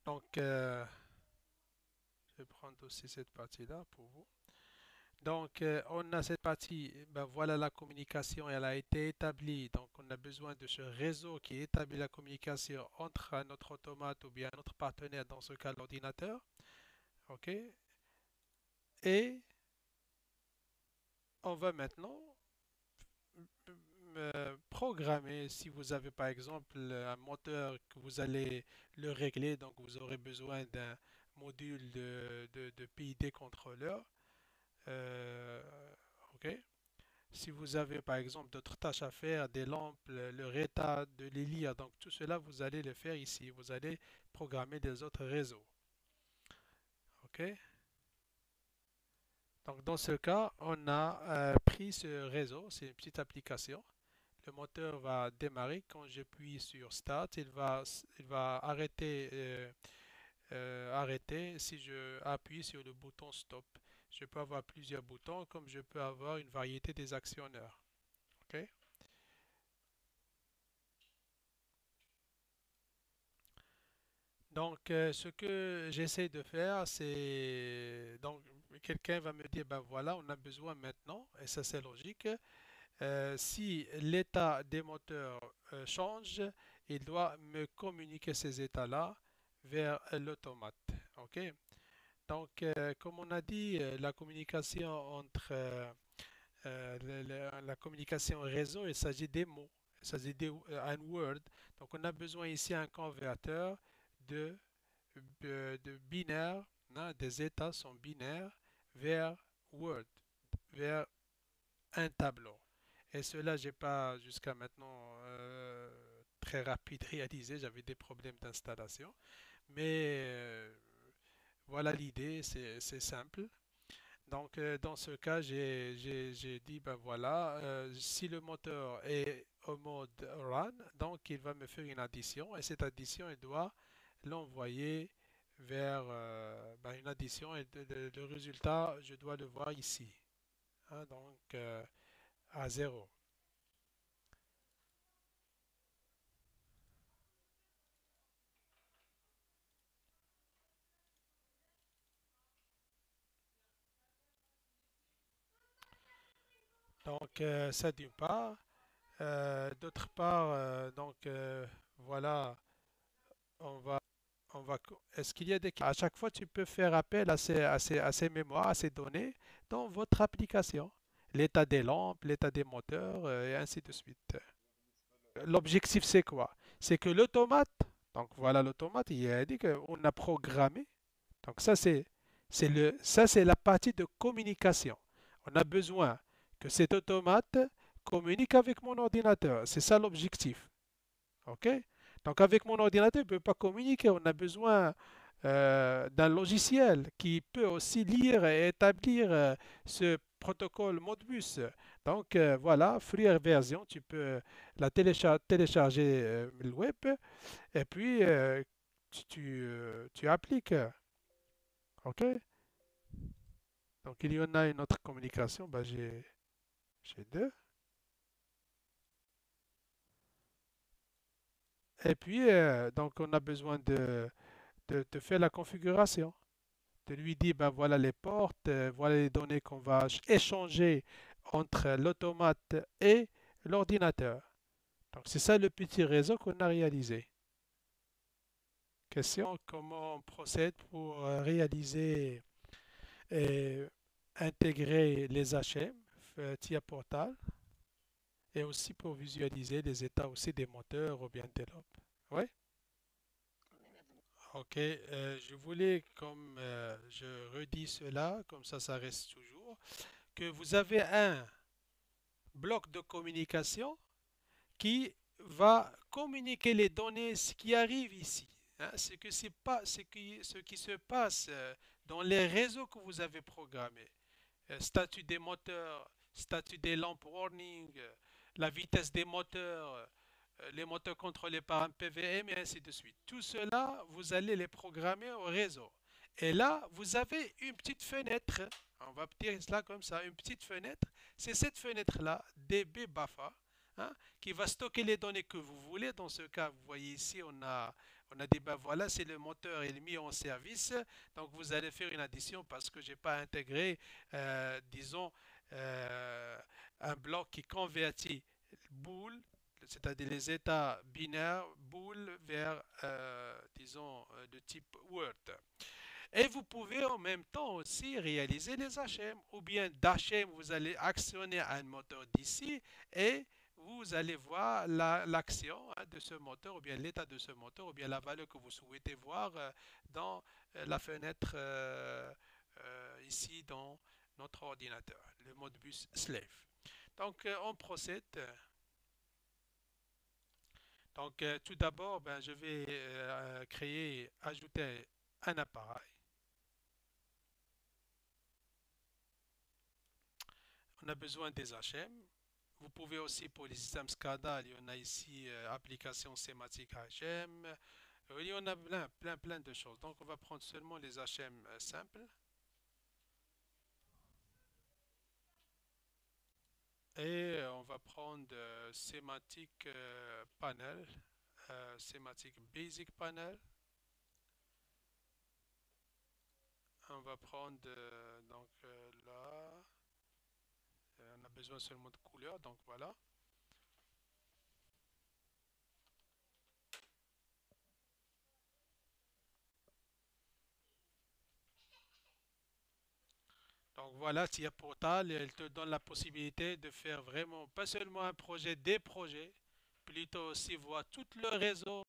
Donc, je vais prendre aussi cette partie-là pour vous. Donc, on a cette partie, ben voilà la communication, elle a été établie. Donc, on a besoin de ce réseau qui établit la communication entre notre automate ou bien notre partenaire, dans ce cas l'ordinateur. OK? Et on va maintenant programmer, si vous avez par exemple un moteur que vous allez le régler, donc vous aurez besoin d'un module de PID contrôleur. Euh, OK? Si vous avez par exemple d'autres tâches à faire, des lampes, le RETA, de les lire, donc tout cela, vous allez le faire ici. Vous allez programmer des autres réseaux. OK? Donc dans ce cas, on a pris ce réseau, c'est une petite application. Le moteur va démarrer. Quand j'appuie sur Start, il va arrêter si je appuie sur le bouton Stop. Je peux avoir plusieurs boutons, comme je peux avoir une variété des actionneurs. OK? Donc, ce que j'essaie de faire, c'est... Donc, quelqu'un va me dire, ben voilà, on a besoin maintenant, et ça c'est logique, si l'état des moteurs change, il doit me communiquer ces états-là vers l'automate. OK? Donc, comme on a dit, la communication entre la communication réseau, il s'agit des mots, il s'agit d'un word. Donc, on a besoin ici d'un converteur de, de binaire, hein, des états sont binaires vers word, vers un tableau. Et cela, j'ai pas jusqu'à maintenant très rapide réalisé. J'avais des problèmes d'installation. Mais voilà l'idée, c'est simple. Donc, dans ce cas, j'ai dit, ben voilà, si le moteur est au mode run, donc il va me faire une addition. Et cette addition, il doit l'envoyer vers ben, une addition. Et le résultat, je dois le voir ici, hein, donc à zéro. Donc, ça d'une part. D'autre part, donc voilà, on va, est-ce qu'il y a des... À chaque fois, tu peux faire appel à ces mémoires, à ces données dans votre application. L'état des lampes, l'état des moteurs, et ainsi de suite. L'objectif, c'est quoi? C'est que l'automate, donc voilà l'automate, il a dit qu'on a programmé. Donc ça, c'est la partie de communication. On a besoin que cet automate communique avec mon ordinateur. C'est ça l'objectif. OK? Donc avec mon ordinateur, il ne peut pas communiquer. On a besoin d'un logiciel qui peut aussi lire et établir ce protocole Modbus. Donc voilà, free version, tu peux la télécharger le web et puis tu appliques. OK? Donc il y en a une autre communication, bah, j'ai deux. Et puis donc on a besoin de faire la configuration, de lui dire ben voilà les portes, voilà les données qu'on va échanger entre l'automate et l'ordinateur. Donc c'est ça le petit réseau qu'on a réalisé. Question, comment on procède pour réaliser et intégrer les HM TIA Portal et aussi pour visualiser les états aussi des moteurs ou bien des lobes. Oui, ok. Je voulais, comme je redis cela, comme ça reste toujours, que vous avez un bloc de communication qui va communiquer les données, ce qui arrive ici, hein, ce qui se passe dans les réseaux que vous avez programmés. Statut des moteurs, statut des lampes warning, la vitesse des moteurs, les moteurs contrôlés par un PVM et ainsi de suite. Tout cela, vous allez les programmer au réseau. Et là, vous avez une petite fenêtre, on va dire cela comme ça, une petite fenêtre. C'est cette fenêtre-là, DB BAFA, hein, qui va stocker les données que vous voulez. Dans ce cas, vous voyez ici, on a On a dit, ben voilà, c'est le moteur est mis en service, donc vous allez faire une addition parce que j'ai pas intégré, disons, euh, un bloc qui convertit bool, c'est-à-dire les états binaires bool vers, disons, de type Word. Et vous pouvez en même temps aussi réaliser les HM. Ou bien d'HM, vous allez actionner un moteur d'ici et vous allez voir l'action de ce moteur, ou bien l'état de ce moteur, ou bien la valeur que vous souhaitez voir dans la fenêtre ici dans notre ordinateur, le Modbus Slave. Donc, on procède. Donc, tout d'abord, ben, je vais ajouter un appareil. On a besoin des HM. Vous pouvez aussi pour les systèmes SCADA, il y en a ici application sématique HM. Il y en a plein de choses. Donc on va prendre seulement les HM simples et on va prendre sématique panel, sématique basic panel. On va prendre donc là, on a besoin seulement de couleurs, donc voilà. Donc voilà, TIA Portal, elle te donne la possibilité de faire vraiment pas seulement un projet, des projets, plutôt aussi voir tout le réseau